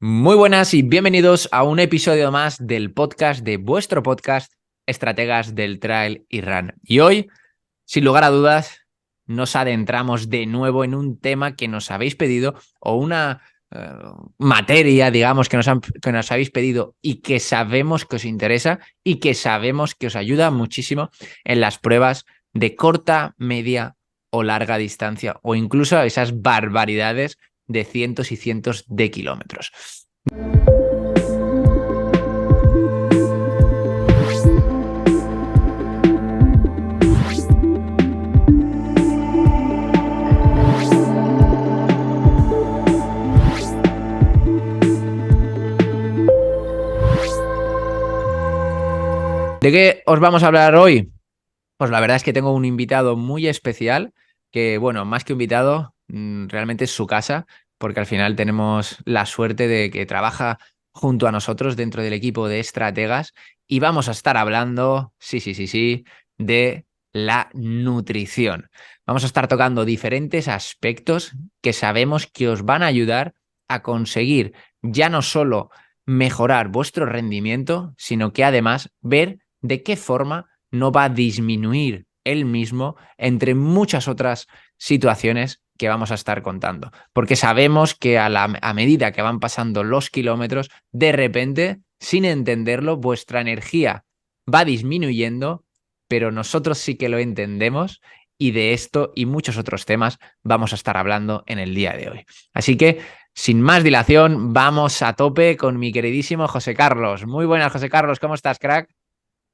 Muy buenas y bienvenidos a un episodio más del podcast de vuestro podcast Estrategas del Trail y Run. Y hoy, sin lugar a dudas, nos adentramos de nuevo en un tema que nos habéis pedido o una materia, digamos, que nos habéis pedido y que sabemos que os interesa y que sabemos que os ayuda muchísimo en las pruebas de corta, media o larga distancia o incluso esas barbaridades de cientos y cientos de kilómetros. ¿De qué os vamos a hablar hoy? Pues la verdad es que tengo un invitado muy especial que, bueno, más que invitado, realmente es su casa, porque al final tenemos la suerte de que trabaja junto a nosotros dentro del equipo de estrategas y vamos a estar hablando, sí, de la nutrición. Vamos a estar tocando diferentes aspectos que sabemos que os van a ayudar a conseguir ya no solo mejorar vuestro rendimiento, sino que además ver de qué forma no va a disminuir el mismo entre muchas otras situaciones que vamos a estar contando. Porque sabemos que a medida que van pasando los kilómetros, de repente, sin entenderlo, vuestra energía va disminuyendo, pero nosotros sí que lo entendemos y de esto y muchos otros temas vamos a estar hablando en el día de hoy. Así que, sin más dilación, vamos a tope con mi queridísimo José Carlos. Muy buenas, José Carlos, ¿cómo estás, crack?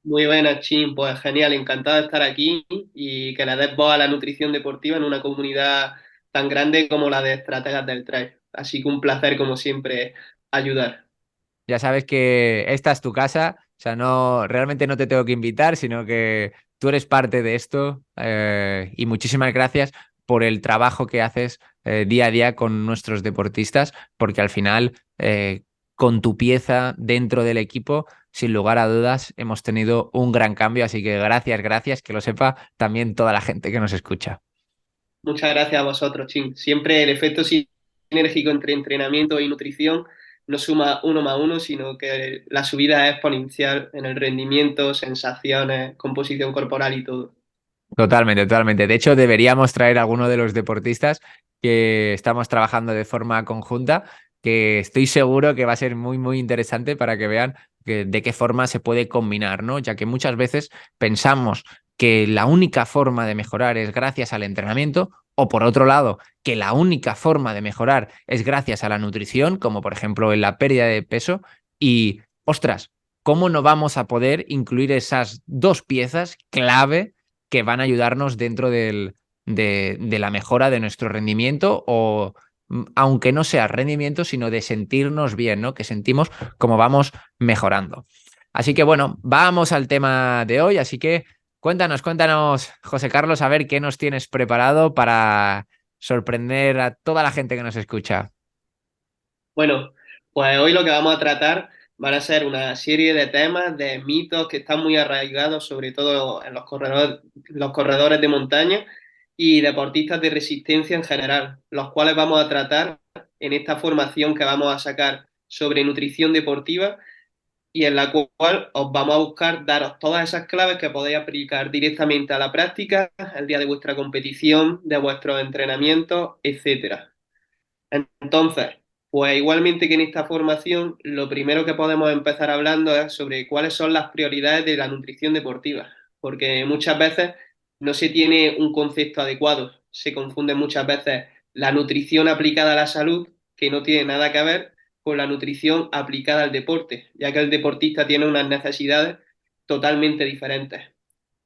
Muy buenas, Chin. Pues genial, encantado de estar aquí y que le des voz a la nutrición deportiva en una comunidad tan grande como la de Estrategas del Trail. Así que un placer, como siempre, ayudar. Ya sabes que esta es tu casa, o sea, no, realmente no te tengo que invitar, sino que tú eres parte de esto y muchísimas gracias por el trabajo que haces día a día con nuestros deportistas, porque al final, con tu pieza dentro del equipo, sin lugar a dudas, hemos tenido un gran cambio, así que gracias, que lo sepa también toda la gente que nos escucha. Muchas gracias a vosotros, Chin. Siempre el efecto sinérgico entre entrenamiento y nutrición no suma uno más uno, sino que la subida es exponencial en el rendimiento, sensaciones, composición corporal y todo. Totalmente. De hecho, deberíamos traer a alguno de los deportistas que estamos trabajando de forma conjunta, que estoy seguro que va a ser muy interesante para que vean de qué forma se puede combinar, ¿no? Ya que muchas veces pensamos que la única forma de mejorar es gracias al entrenamiento, o por otro lado, que la única forma de mejorar es gracias a la nutrición, como por ejemplo en la pérdida de peso, y ostras, ¿cómo no vamos a poder incluir esas dos piezas clave que van a ayudarnos dentro de la mejora de nuestro rendimiento o aunque no sea rendimiento, sino de sentirnos bien, ¿no? Que sentimos como vamos mejorando. Así que bueno, vamos al tema de hoy. Así que cuéntanos, José Carlos, a ver qué nos tienes preparado para sorprender a toda la gente que nos escucha. Bueno, pues hoy lo que vamos a tratar van a ser una serie de temas, de mitos que están muy arraigados, sobre todo en los corredores de montaña y deportistas de resistencia en general, los cuales vamos a tratar en esta formación que vamos a sacar sobre nutrición deportiva y en la cual os vamos a buscar daros todas esas claves que podéis aplicar directamente a la práctica el día de vuestra competición, de vuestros entrenamientos, etcétera. Entonces, pues igualmente que en esta formación, lo primero que podemos empezar hablando es sobre cuáles son las prioridades de la nutrición deportiva, porque muchas veces no se tiene un concepto adecuado, se confunde muchas veces la nutrición aplicada a la salud, que no tiene nada que ver con la nutrición aplicada al deporte, ya que el deportista tiene unas necesidades totalmente diferentes.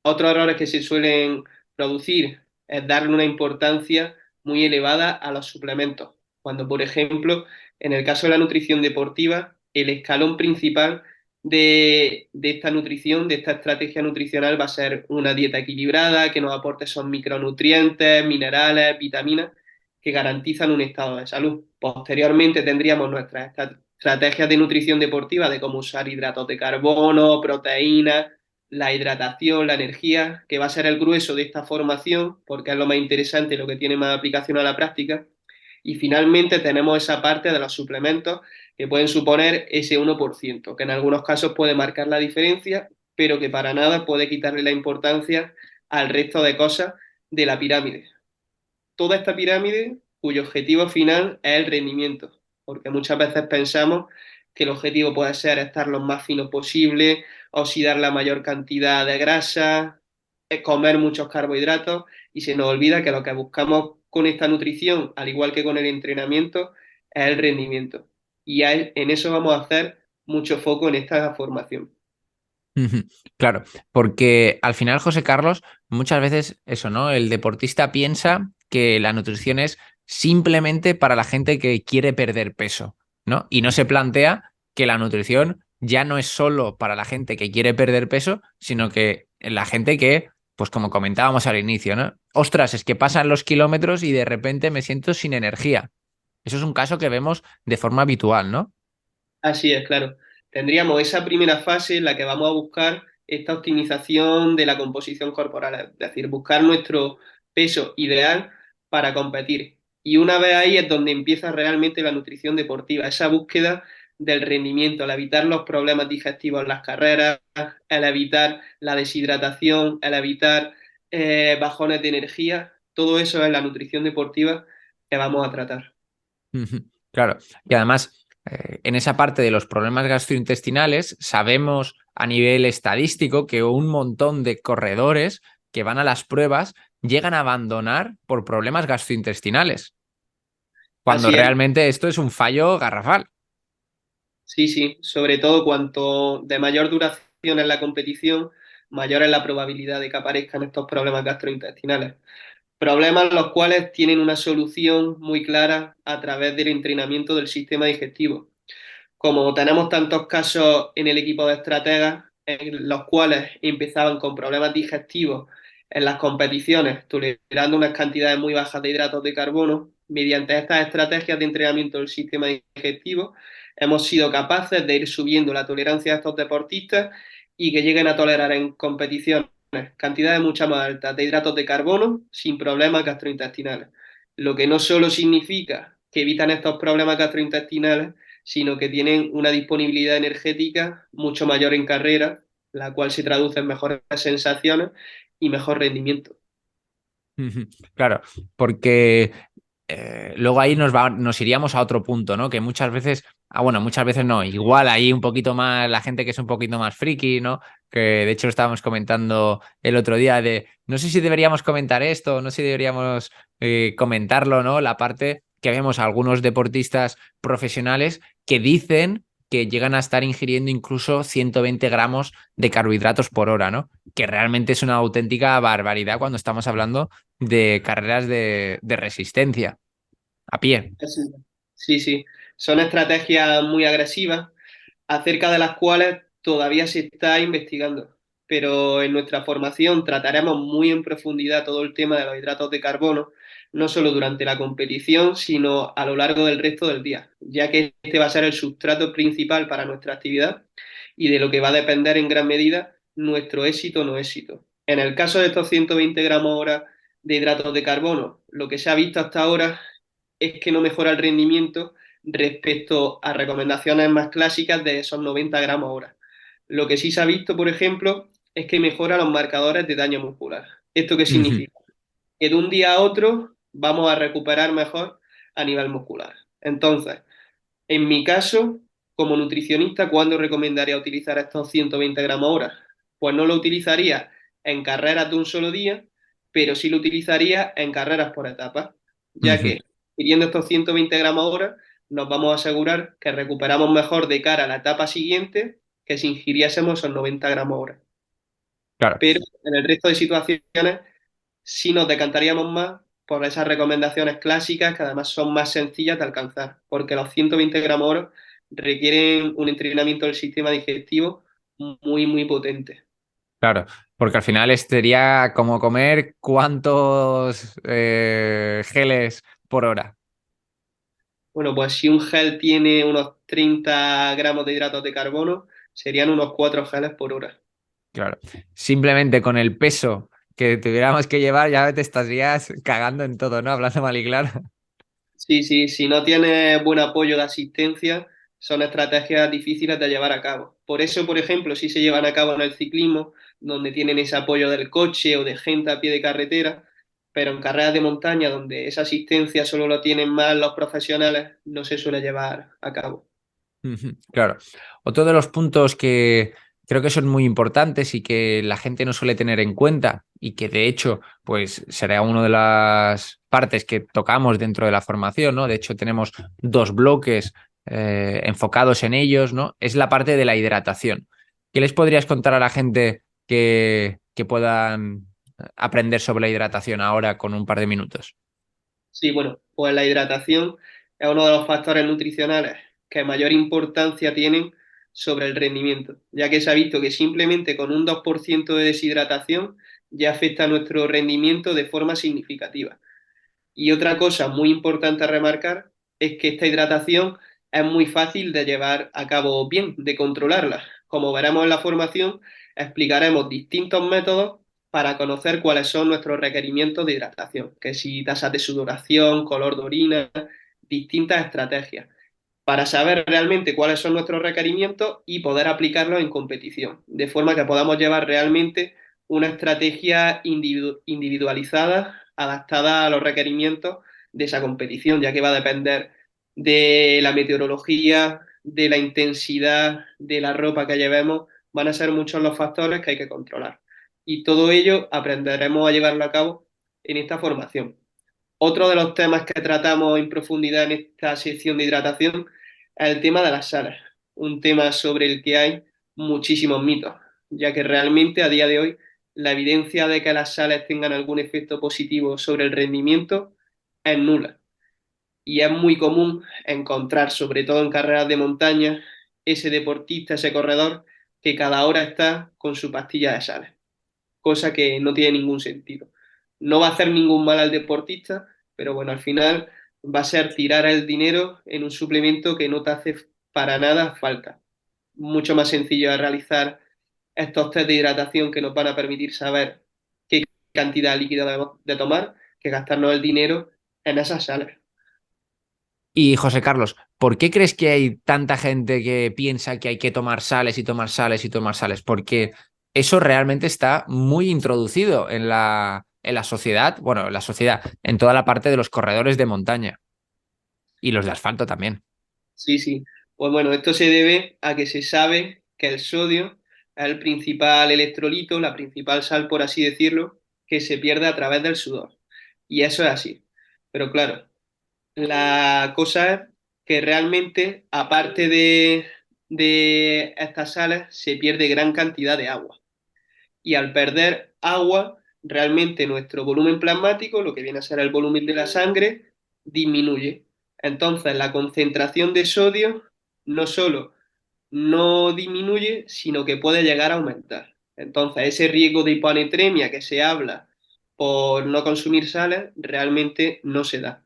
Otros errores que se suelen producir es darle una importancia muy elevada a los suplementos, cuando por ejemplo, en el caso de la nutrición deportiva, el escalón principal de esta nutrición, de esta estrategia nutricional va a ser una dieta equilibrada que nos aporte esos micronutrientes, minerales, vitaminas que garantizan un estado de salud. Posteriormente tendríamos nuestras estrategias de nutrición deportiva de cómo usar hidratos de carbono, proteínas, la hidratación, la energía, que va a ser el grueso de esta formación, porque es lo más interesante, lo que tiene más aplicación a la práctica. Y finalmente tenemos esa parte de los suplementos que pueden suponer ese 1%, que en algunos casos puede marcar la diferencia, pero que para nada puede quitarle la importancia al resto de cosas de la pirámide. Toda esta pirámide cuyo objetivo final es el rendimiento, porque muchas veces pensamos que el objetivo puede ser estar lo más fino posible, oxidar la mayor cantidad de grasa, comer muchos carbohidratos y se nos olvida que lo que buscamos con esta nutrición, al igual que con el entrenamiento, es el rendimiento. Y en eso vamos a hacer mucho foco en esta formación. Ujú. Claro, porque al final, José Carlos, muchas veces eso, ¿no? El deportista piensa que la nutrición es simplemente para la gente que quiere perder peso, ¿no? Y no se plantea que la nutrición ya no es solo para la gente que quiere perder peso, sino que la gente que, pues como comentábamos al inicio, ¿no? Ostras, es que pasan los kilómetros y de repente me siento sin energía. Eso es un caso que vemos de forma habitual, ¿no? Así es, claro. Tendríamos esa primera fase en la que vamos a buscar esta optimización de la composición corporal, es decir, buscar nuestro peso ideal para competir. Y una vez ahí es donde empieza realmente la nutrición deportiva, esa búsqueda del rendimiento, el evitar los problemas digestivos en las carreras, el evitar la deshidratación, el evitar bajones de energía, todo eso es la nutrición deportiva que vamos a tratar. Ujú. Claro, y además, en esa parte de los problemas gastrointestinales, sabemos a nivel estadístico que un montón de corredores que van a las pruebas llegan a abandonar por problemas gastrointestinales, cuando Así es. realmente esto es un fallo garrafal. Sí, sí, sobre todo cuanto de mayor duración es la competición, mayor es la probabilidad de que aparezcan estos problemas gastrointestinales. Problemas los cuales tienen una solución muy clara a través del entrenamiento del sistema digestivo. Como tenemos tantos casos en el equipo de estrategas, en los cuales empezaban con problemas digestivos en las competiciones, tolerando unas cantidades muy bajas de hidratos de carbono, mediante estas estrategias de entrenamiento del sistema digestivo, hemos sido capaces de ir subiendo la tolerancia de estos deportistas y que lleguen a tolerar en competiciones cantidades mucho más altas de hidratos de carbono sin problemas gastrointestinales. Lo que no solo significa que evitan estos problemas gastrointestinales, sino que tienen una disponibilidad energética mucho mayor en carrera, la cual se traduce en mejores sensaciones y mejor rendimiento. Ujú. Claro, porque luego ahí nos iríamos a otro punto, ¿no? Que muchas veces, bueno, muchas veces no, igual ahí un poquito más, la gente que es un poquito más friki, ¿no? Que de hecho lo estábamos comentando el otro día de, no sé si deberíamos comentar esto, no sé si deberíamos comentarlo, ¿no? La parte que vemos a algunos deportistas profesionales que dicen que llegan a estar ingiriendo incluso 120 gramos de carbohidratos por hora, ¿no? Que realmente es una auténtica barbaridad cuando estamos hablando de carreras de resistencia a pie. Sí, sí, son estrategias muy agresivas acerca de las cuales todavía se está investigando, pero en nuestra formación trataremos muy en profundidad todo el tema de los hidratos de carbono, no solo durante la competición, sino a lo largo del resto del día, ya que este va a ser el sustrato principal para nuestra actividad y de lo que va a depender en gran medida nuestro éxito o no éxito. En el caso de estos 120 gramos hora de hidratos de carbono, lo que se ha visto hasta ahora es que no mejora el rendimiento respecto a recomendaciones más clásicas de esos 90 gramos hora. Lo que sí se ha visto, por ejemplo, es que mejora los marcadores de daño muscular. ¿Esto qué Ujú, significa? Que de un día a otro vamos a recuperar mejor a nivel muscular. Entonces, en mi caso, como nutricionista, ¿cuándo recomendaría utilizar estos 120 gramos hora? Pues no lo utilizaría en carreras de un solo día, pero sí lo utilizaría en carreras por etapas, ya ujú. que pidiendo estos 120 gramos hora nos vamos a asegurar que recuperamos mejor de cara a la etapa siguiente que si ingiriésemos esos 90 gramos hora. Claro, Pero en el resto de situaciones sí nos decantaríamos más por esas recomendaciones clásicas que además son más sencillas de alcanzar, porque los 120 gramos hora requieren un entrenamiento del sistema digestivo muy, muy potente. claro. Porque al final sería como comer cuántos geles por hora. Bueno, pues si un gel tiene unos 30 gramos de hidratos de carbono, serían unos 4 geles por hora. Claro. Simplemente con el peso que tuviéramos que llevar, ya te estarías cagando en todo, ¿no? Hablando mal y claro. Sí, sí, si no tienes buen apoyo de asistencia, son estrategias difíciles de llevar a cabo. Por eso, por ejemplo, si se llevan a cabo en el ciclismo, donde tienen ese apoyo del coche o de gente a pie de carretera, pero en carreras de montaña, donde esa asistencia solo lo tienen más los profesionales, no se suele llevar a cabo. Ujú, claro. Otro de los puntos que creo que son muy importantes y que la gente no suele tener en cuenta y que de hecho pues será una de las partes que tocamos dentro de la formación, ¿no? De hecho tenemos dos bloques enfocados en ellos, ¿no? Es la parte de la hidratación. ¿Qué les podrías contar a la gente que puedan aprender sobre la hidratación ahora con un par de minutos? Sí, bueno, pues la hidratación es uno de los factores nutricionales que mayor importancia tienen sobre el rendimiento, ya que se ha visto que simplemente con un 2% de deshidratación ya afecta a nuestro rendimiento de forma significativa. Y otra cosa muy importante a remarcar es que esta hidratación es muy fácil de llevar a cabo bien, de controlarla. Como veremos en la formación, explicaremos distintos métodos para conocer cuáles son nuestros requerimientos de hidratación, que si tasas de sudoración, color de orina, distintas estrategias, para saber realmente cuáles son nuestros requerimientos y poder aplicarlos en competición, de forma que podamos llevar realmente una estrategia individualizada, adaptada a los requerimientos de esa competición, ya que va a depender de la meteorología, de la intensidad, de la ropa que llevemos, van a ser muchos los factores que hay que controlar. Y todo ello aprenderemos a llevarlo a cabo en esta formación. Otro de los temas que tratamos en profundidad en esta sección de hidratación es el tema de las sales, un tema sobre el que hay muchísimos mitos, ya que realmente a día de hoy la evidencia de que las sales tengan algún efecto positivo sobre el rendimiento es nula. Y es muy común encontrar, sobre todo en carreras de montaña, ese deportista, ese corredor, que cada hora está con su pastilla de sales, cosa que no tiene ningún sentido. No va a hacer ningún mal al deportista, pero bueno, al final va a ser tirar el dinero en un suplemento que no te hace para nada falta. Mucho más sencillo de realizar estos test de hidratación que nos van a permitir saber qué cantidad de líquido debemos de tomar que gastarnos el dinero en esas sales. Y José Carlos, ¿por qué crees que hay tanta gente que piensa que hay que tomar sales y tomar sales y tomar sales? Porque eso realmente está muy introducido en la sociedad, bueno, en la sociedad, en toda la parte de los corredores de montaña y los de asfalto también. Sí, sí. Pues bueno, esto se debe a que se sabe que el sodio es el principal electrolito, la principal sal, por así decirlo, que se pierde a través del sudor. Y eso es así. Pero claro, la cosa es que realmente, aparte de estas sales, se pierde gran cantidad de agua. Y al perder agua, realmente nuestro volumen plasmático, lo que viene a ser el volumen de la sangre, disminuye. Entonces, la concentración de sodio no solo no disminuye, sino que puede llegar a aumentar. Entonces, ese riesgo de hiponatremia que se habla por no consumir sales realmente no se da.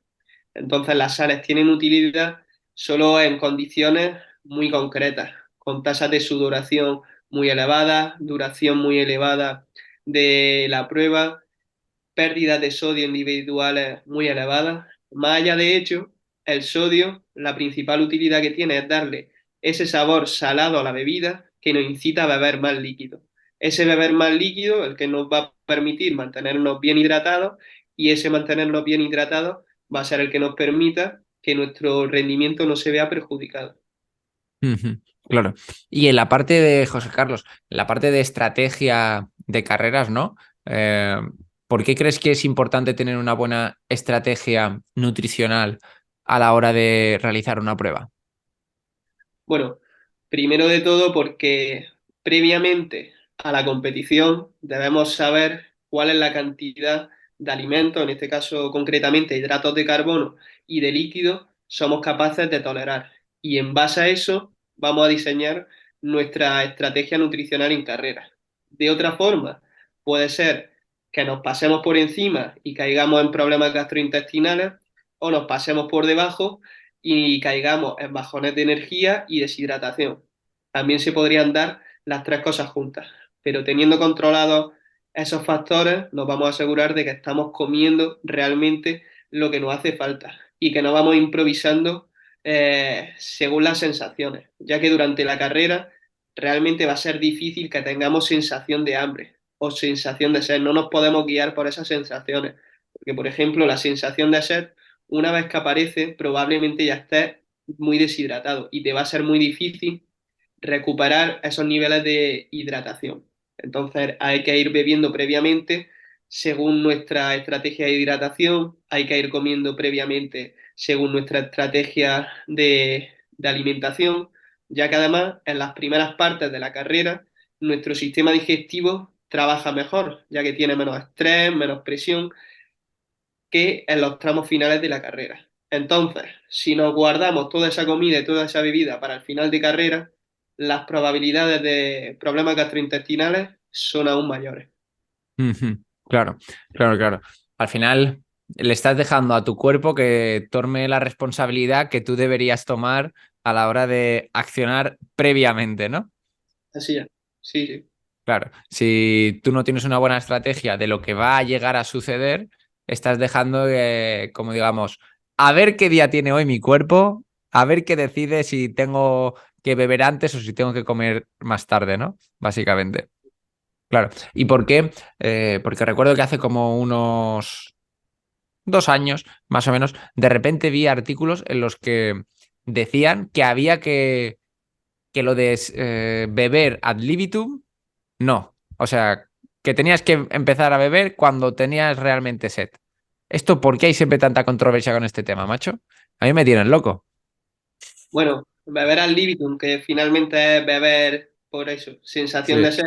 Entonces, las sales tienen utilidad solo en condiciones muy concretas, con tasas de sudoración muy elevadas, duración muy elevada de la prueba, pérdidas de sodio individuales muy elevadas. Más allá de hecho, el sodio, la principal utilidad que tiene es darle ese sabor salado a la bebida que nos incita a beber más líquido. Ese beber más líquido, el que nos va a permitir mantenernos bien hidratados, y ese mantenernos bien hidratados va a ser el que nos permita que nuestro rendimiento no se vea perjudicado. Ujú, claro. Y en la parte de, José Carlos, en la parte de estrategia de carreras, ¿no? Eh, ¿Por qué crees que es importante tener una buena estrategia nutricional a la hora de realizar una prueba? Bueno, primero de todo porque previamente a la competición debemos saber cuál es la cantidad de alimentos, en este caso concretamente hidratos de carbono y de líquido, somos capaces de tolerar. Y en base a eso vamos a diseñar nuestra estrategia nutricional en carrera. De otra forma, puede ser que nos pasemos por encima y caigamos en problemas gastrointestinales, o nos pasemos por debajo y caigamos en bajones de energía y deshidratación. También se podrían dar las tres cosas juntas, pero teniendo controlados esos factores, nos vamos a asegurar de que estamos comiendo realmente lo que nos hace falta y que nos vamos improvisando según las sensaciones, ya que durante la carrera realmente va a ser difícil que tengamos sensación de hambre o sensación de sed. No nos podemos guiar por esas sensaciones, porque por ejemplo la sensación de sed, una vez que aparece, probablemente ya estés muy deshidratado y te va a ser muy difícil recuperar esos niveles de hidratación. Entonces hay que ir bebiendo previamente según nuestra estrategia de hidratación, hay que ir comiendo previamente según nuestra estrategia de alimentación, ya que además en las primeras partes de la carrera nuestro sistema digestivo trabaja mejor, ya que tiene menos estrés, menos presión que en los tramos finales de la carrera. Entonces, si nos guardamos toda esa comida y toda esa bebida para el final de carrera, las probabilidades de problemas gastrointestinales son aún mayores. Ujú. Claro, claro, claro. Al final le estás dejando a tu cuerpo que tome la responsabilidad que tú deberías tomar a la hora de accionar previamente, ¿no? Así es. Sí, sí. Claro, si tú no tienes una buena estrategia de lo que va a llegar a suceder, estás dejando, como digamos, a ver qué día tiene hoy mi cuerpo, a ver qué decide si tengo que beber antes o si tengo que comer más tarde, ¿no? Básicamente. Claro. ¿Y por qué? Porque recuerdo que hace como unos 2 años, más o menos, de repente vi artículos en los que decían que había que lo de beber ad libitum, no. O sea, que tenías que empezar a beber cuando tenías realmente sed. ¿Esto por qué hay siempre tanta controversia con este tema, macho? A mí me tienen loco. Bueno, beber al libitum, que finalmente es beber por eso, sensación Sí. de sed,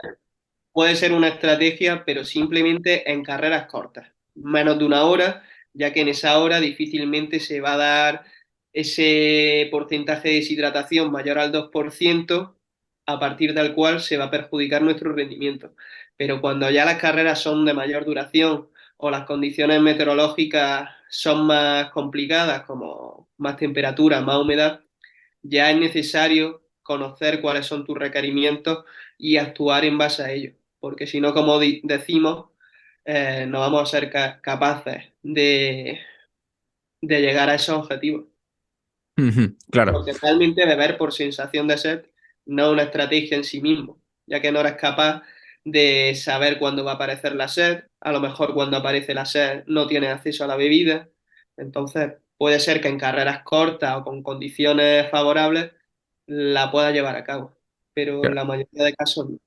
puede ser una estrategia, pero simplemente en carreras cortas, menos de una hora, ya que en esa hora difícilmente se va a dar ese porcentaje de deshidratación mayor al 2%, a partir del cual se va a perjudicar nuestro rendimiento. Pero cuando ya las carreras son de mayor duración o las condiciones meteorológicas son más complicadas, como más temperatura, más humedad, ya es necesario conocer cuáles son tus requerimientos y actuar en base a ellos, porque si no, como decimos, no vamos a ser capaces de llegar a esos objetivos. Ujú. Claro. Porque realmente beber por sensación de sed no es una estrategia en sí mismo, ya que no eres capaz de saber cuándo va a aparecer la sed, a lo mejor cuando aparece la sed no tienes acceso a la bebida, entonces puede ser que en carreras cortas o con condiciones favorables la puedas llevar a cabo, pero en la mayoría de casos no.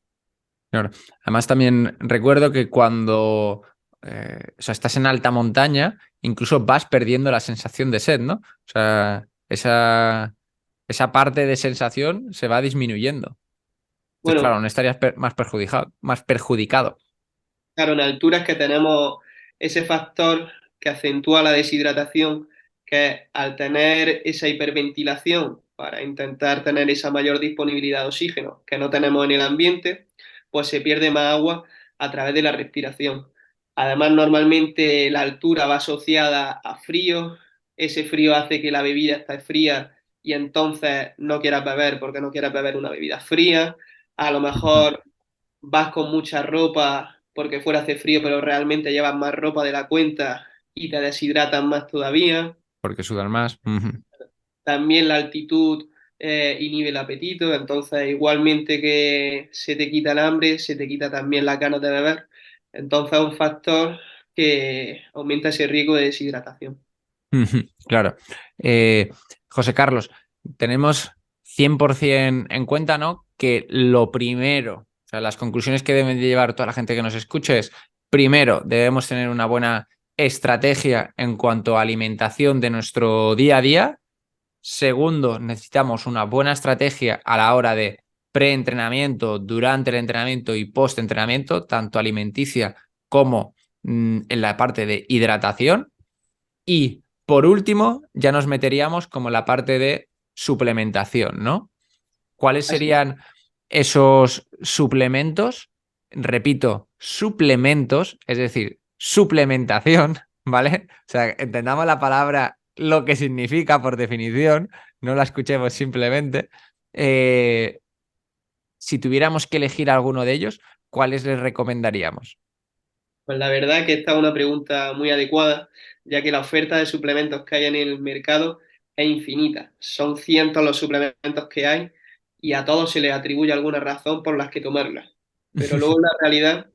Claro. Además, también recuerdo que cuando o sea, estás en alta montaña, incluso vas perdiendo la sensación de sed, ¿no? O sea, esa parte de sensación se va disminuyendo. Entonces, claro, Bueno, no estarías más perjudicado, más perjudicado. claro, en alturas que tenemos ese factor que acentúa la deshidratación, que al tener esa hiperventilación para intentar tener esa mayor disponibilidad de oxígeno que no tenemos en el ambiente, pues se pierde más agua a través de la respiración. Además, normalmente la altura va asociada a frío, ese frío hace que la bebida esté fría y entonces no quieras beber porque no quieras beber una bebida fría. A lo Ujú. mejor vas con mucha ropa porque fuera hace frío, pero realmente llevas más ropa de la cuenta y te deshidratas más todavía. Porque sudan más. Ujú. También la altitud inhibe el apetito, entonces igualmente que se te quita el hambre, se te quita también las ganas de beber. Entonces es un factor que aumenta ese riesgo de deshidratación. Ujú. Claro. Eh, José Carlos, tenemos 100% en cuenta, ¿no? Que lo primero, o sea, las conclusiones que deben de llevar toda la gente que nos escuche es, primero, debemos tener una buena estrategia en cuanto a alimentación de nuestro día a día. Segundo, necesitamos una buena estrategia a la hora de preentrenamiento, durante el entrenamiento y postentrenamiento, tanto alimenticia como en la parte de hidratación. Y por último, ya nos meteríamos como en la parte de suplementación, ¿no? ¿Cuáles Así, serían esos suplementos? Repito, suplementos, es decir, suplementación, ¿vale? O sea, entendamos la palabra lo que significa por definición, no la escuchemos simplemente. Eh, si tuviéramos que elegir alguno de ellos, ¿cuáles les recomendaríamos? Pues la verdad que esta es una pregunta muy adecuada, ya que la oferta de suplementos que hay en el mercado es infinita. Son cientos los suplementos que hay y a todos se les atribuye alguna razón por las que tomarlas. Pero luego en la realidad,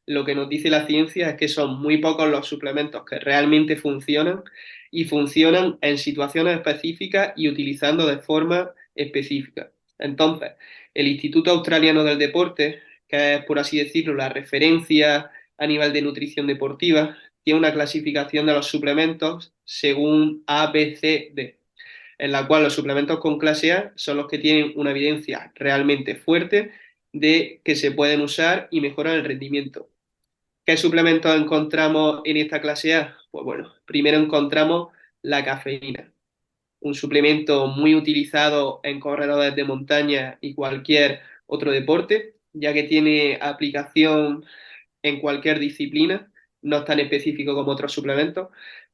lo que nos dice la ciencia es que son muy pocos los suplementos que realmente funcionan y funcionan en situaciones específicas y utilizando de forma específica. Entonces, el Instituto Australiano del Deporte, que es, por así decirlo, la referencia a nivel de nutrición deportiva, tiene una clasificación de los suplementos según A, B, C, D, en la cual los suplementos con clase A son los que tienen una evidencia realmente fuerte de que se pueden usar y mejoran el rendimiento. ¿Qué suplementos encontramos en esta clase A? Pues bueno, primero encontramos la cafeína, un suplemento muy utilizado en corredores de montaña y cualquier otro deporte, ya que tiene aplicación en cualquier disciplina, no es tan específico como otros suplementos,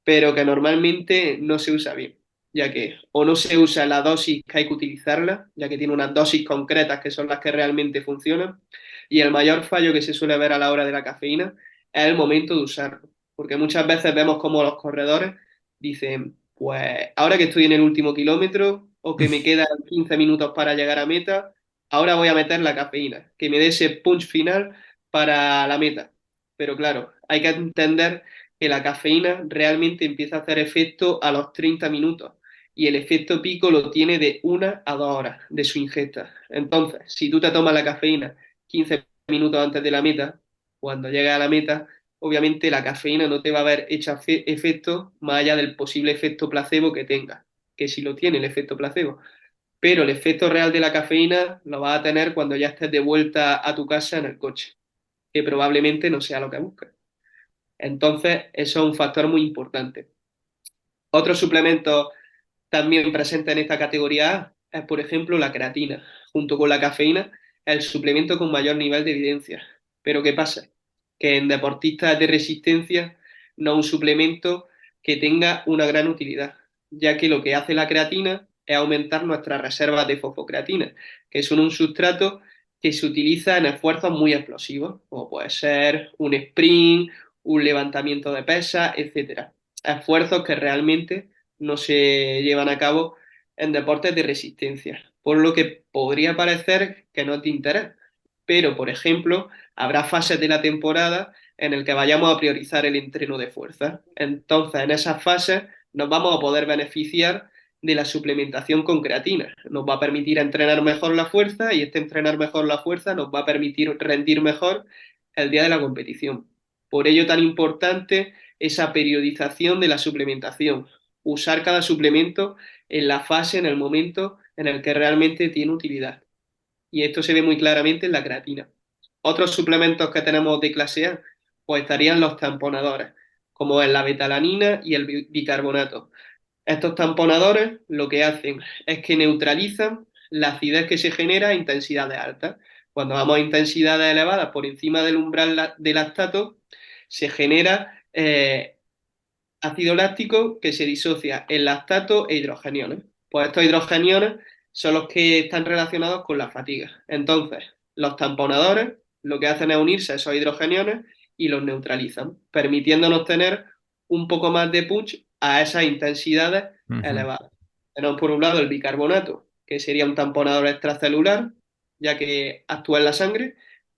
pero que normalmente no se usa bien, ya que o no se usa la dosis que hay que utilizarla, ya que tiene unas dosis concretas que son las que realmente funcionan, y el mayor fallo que se suele ver a la hora de la cafeína es el momento de usarlo, porque muchas veces vemos como los corredores dicen, pues ahora que estoy en el último kilómetro o que me quedan 15 minutos para llegar a meta, ahora voy a meter la cafeína, que me dé ese punch final para la meta. Pero claro, hay que entender que la cafeína realmente empieza a hacer efecto a los 30 minutos y el efecto pico lo tiene de 1 a 2 horas de su ingesta. Entonces, si tú te tomas la cafeína 15 minutos antes de la meta, cuando llegas a la meta, obviamente la cafeína no te va a haber hecho efecto más allá del posible efecto placebo que tenga, que si lo tiene el efecto placebo. Pero el efecto real de la cafeína lo vas a tener cuando ya estés de vuelta a tu casa en el coche, que probablemente no sea lo que buscas. Entonces, eso es un factor muy importante. Otro suplemento también presente en esta categoría A es, por ejemplo, la creatina, junto con la cafeína, el suplemento con mayor nivel de evidencia. Pero ¿qué pasa? Que en deportistas de resistencia no es un suplemento que tenga una gran utilidad, ya que lo que hace la creatina es aumentar nuestras reservas de fosfocreatina, que son un sustrato que se utiliza en esfuerzos muy explosivos, como puede ser un sprint, un levantamiento de pesas, etcétera. Esfuerzos que realmente no se llevan a cabo en deportes de resistencia, por lo que podría parecer que no es de interés. Pero, por ejemplo, habrá fases de la temporada en el que vayamos a priorizar el entreno de fuerza. Entonces, en esas fases nos vamos a poder beneficiar de la suplementación con creatina. Nos va a permitir entrenar mejor la fuerza y este entrenar mejor la fuerza nos va a permitir rendir mejor el día de la competición. Por ello, tan importante esa periodización de la suplementación, usar cada suplemento en la fase, en el momento en el que realmente tiene utilidad. Y esto se ve muy claramente en la creatina. Otros suplementos que tenemos de clase A, pues estarían los tamponadores, como es la betalanina y el bicarbonato. Estos tamponadores lo que hacen es que neutralizan la acidez que se genera a intensidades altas. Cuando vamos a intensidades elevadas por encima del umbral de lactato, se genera ácido láctico que se disocia en lactato e hidrogeniones. Pues estos hidrogeniones son los que están relacionados con la fatiga. Entonces, los tamponadores lo que hacen es unirse a esos hidrogeniones y los neutralizan, permitiéndonos tener un poco más de punch a esas intensidades Ujú. elevadas. Tenemos por un lado el bicarbonato, que sería un tamponador extracelular, ya que actúa en la sangre,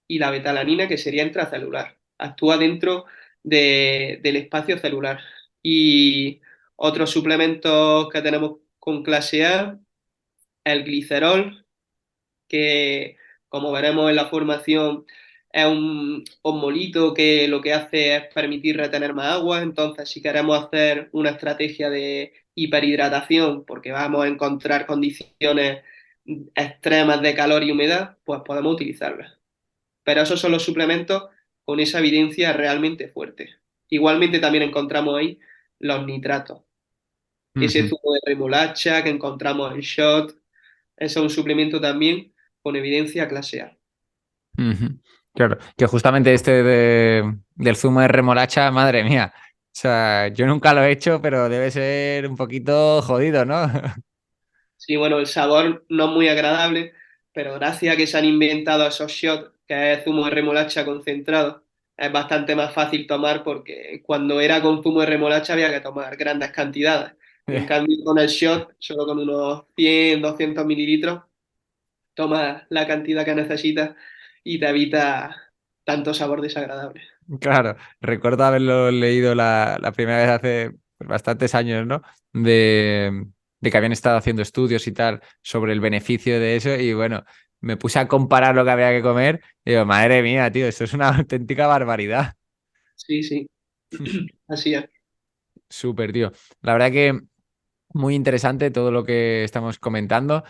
y la betalanina, que sería intracelular, actúa dentro del espacio celular. Y otros suplementos que tenemos con clase A, el glicerol, que como veremos en la formación es un osmolito que lo que hace es permitir retener más agua. Entonces, si queremos hacer una estrategia de hiperhidratación, porque vamos a encontrar condiciones extremas de calor y humedad, pues podemos utilizarlas. Pero esos son los suplementos con esa evidencia realmente fuerte. Igualmente también encontramos ahí los nitratos, ese Ujú. zumo de remolacha que encontramos en shot, ese es un suplemento también con evidencia clase A. Ujú. Claro, que justamente del zumo de remolacha, madre mía. O sea, yo nunca lo he hecho, pero debe ser un poquito jodido, ¿no? Sí, bueno, el sabor no es muy agradable, pero gracias a que se han inventado esos shots, que es zumo de remolacha concentrado, es bastante más fácil tomar porque cuando era con zumo de remolacha había que tomar grandes cantidades. Y en cambio con el shot, solo con unos 100, 200 mililitros, tomas la cantidad que necesitas y te evita tanto sabor desagradable. Claro, recuerdo haberlo leído la primera vez hace bastantes años, ¿no? De que habían estado haciendo estudios y tal sobre el beneficio de eso y bueno, me puse a comparar lo que había que comer y digo, madre mía, tío, esto es una auténtica barbaridad. Sí, sí, así es. Súper, tío. La verdad que muy interesante todo lo que estamos comentando.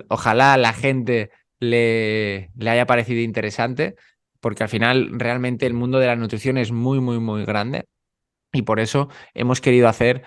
Ojalá a la gente le haya parecido interesante, porque al final realmente el mundo de la nutrición es muy, muy, muy grande. Y por eso hemos querido hacer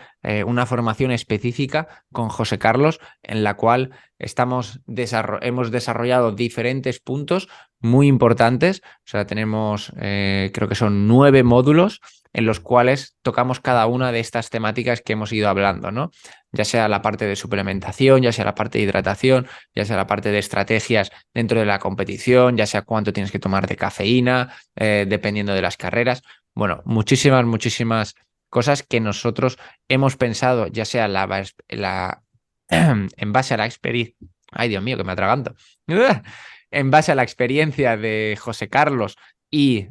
una formación específica con José Carlos, en la cual hemos desarrollado diferentes puntos muy importantes. O sea, tenemos, creo que son 9 módulos en los cuales tocamos cada una de estas temáticas que hemos ido hablando, ¿no? Ya sea la parte de suplementación, ya sea la parte de hidratación, ya sea la parte de estrategias dentro de la competición, ya sea cuánto tienes que tomar de cafeína, dependiendo de las carreras. Bueno, muchísimas, muchísimas cosas que nosotros hemos pensado, ya sea en base a la experiencia. Ay, Dios mío, que me atraganto. En base a la experiencia de José Carlos y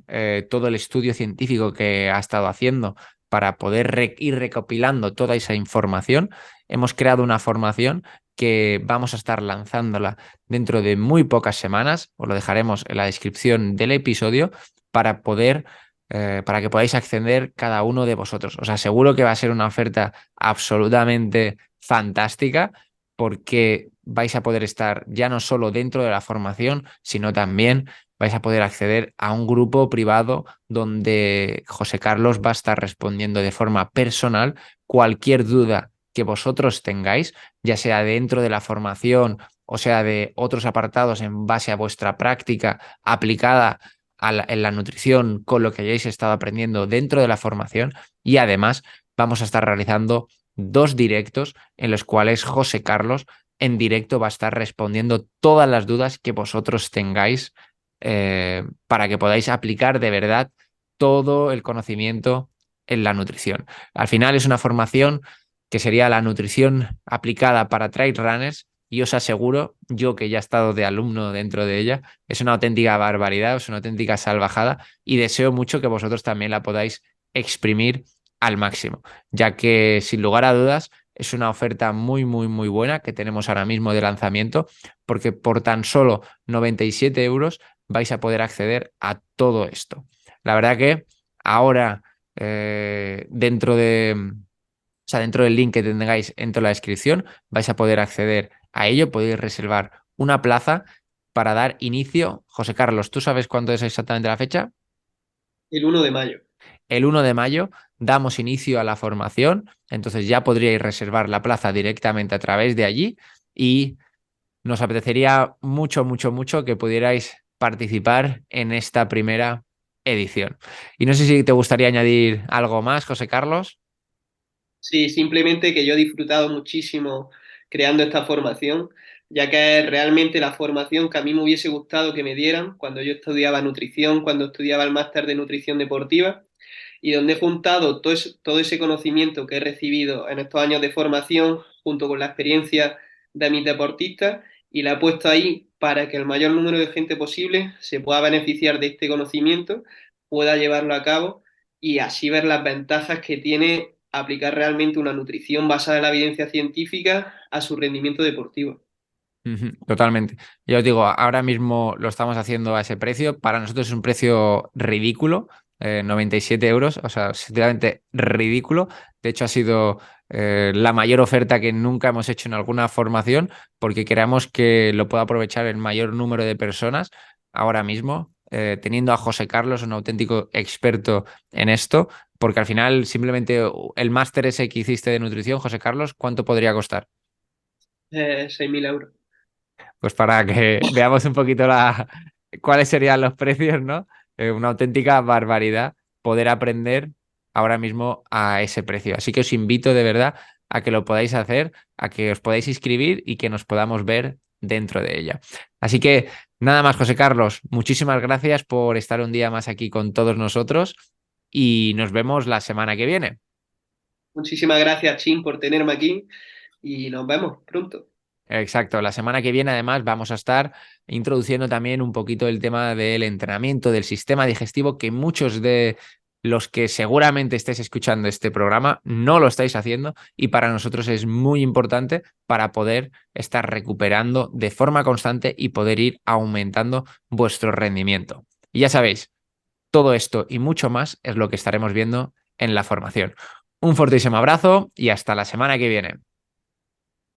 todo el estudio científico que ha estado haciendo para poder ir recopilando toda esa información, hemos creado una formación que vamos a estar lanzándola dentro de muy pocas semanas. Os lo dejaremos en la descripción del episodio para que podáis acceder cada uno de vosotros. Os aseguro que va a ser una oferta absolutamente fantástica porque vais a poder estar ya no solo dentro de la formación, sino también vais a poder acceder a un grupo privado donde José Carlos va a estar respondiendo de forma personal cualquier duda que vosotros tengáis, ya sea dentro de la formación o sea de otros apartados en base a vuestra práctica aplicada en la nutrición con lo que hayáis estado aprendiendo dentro de la formación y además vamos a estar realizando 2 directos en los cuales José Carlos en directo va a estar respondiendo todas las dudas que vosotros tengáis para que podáis aplicar de verdad todo el conocimiento en la nutrición. Al final es una formación que sería la nutrición aplicada para trail runners y os aseguro, yo que ya he estado de alumno dentro de ella, es una auténtica barbaridad, es una auténtica salvajada y deseo mucho que vosotros también la podáis exprimir al máximo, ya que sin lugar a dudas es una oferta muy, muy, muy buena que tenemos ahora mismo de lanzamiento, porque por tan solo 97 euros vais a poder acceder a todo esto. La verdad que ahora dentro del link que tengáis dentro de la descripción, vais a poder acceder a ello, podéis reservar una plaza para dar inicio. José Carlos, ¿tú sabes cuándo es exactamente la fecha? El 1 de mayo. El 1 de mayo damos inicio a la formación, entonces ya podríais reservar la plaza directamente a través de allí y nos apetecería mucho, mucho, mucho que pudierais participar en esta primera edición. Y no sé si te gustaría añadir algo más, José Carlos. Sí, simplemente que yo he disfrutado muchísimo creando esta formación, ya que es realmente la formación que a mí me hubiese gustado que me dieran cuando yo estudiaba nutrición, cuando estudiaba el máster de nutrición deportiva, y donde he juntado todo ese conocimiento que he recibido en estos años de formación, junto con la experiencia de mis deportistas, y la he puesto ahí para que el mayor número de gente posible se pueda beneficiar de este conocimiento, pueda llevarlo a cabo y así ver las ventajas que tiene aplicar realmente una nutrición basada en la evidencia científica a su rendimiento deportivo. Ujú, totalmente. Ya os digo, ahora mismo lo estamos haciendo a ese precio. Para nosotros es un precio ridículo, 97 euros, o sea, sinceramente ridículo. De hecho, ha sido la mayor oferta que nunca hemos hecho en alguna formación porque queremos que lo pueda aprovechar el mayor número de personas ahora mismo, teniendo a José Carlos, un auténtico experto en esto, porque al final simplemente el máster ese que hiciste de nutrición, José Carlos, ¿cuánto podría costar? 6.000 euros. Pues para que veamos un poquito cuáles serían los precios, ¿no? Una auténtica barbaridad poder aprender ahora mismo a ese precio. Así que os invito de verdad a que lo podáis hacer, a que os podáis inscribir y que nos podamos ver dentro de ella. Así que nada más, José Carlos, muchísimas gracias por estar un día más aquí con todos nosotros y nos vemos la semana que viene. Muchísimas gracias, Chin, por tenerme aquí y nos vemos pronto. Exacto, la semana que viene además vamos a estar introduciendo también un poquito el tema del entrenamiento del sistema digestivo, que muchos de los que seguramente estéis escuchando este programa no lo estáis haciendo y para nosotros es muy importante para poder estar recuperando de forma constante y poder ir aumentando vuestro rendimiento. Y ya sabéis, todo esto y mucho más es lo que estaremos viendo en la formación. Un fortísimo abrazo y hasta la semana que viene.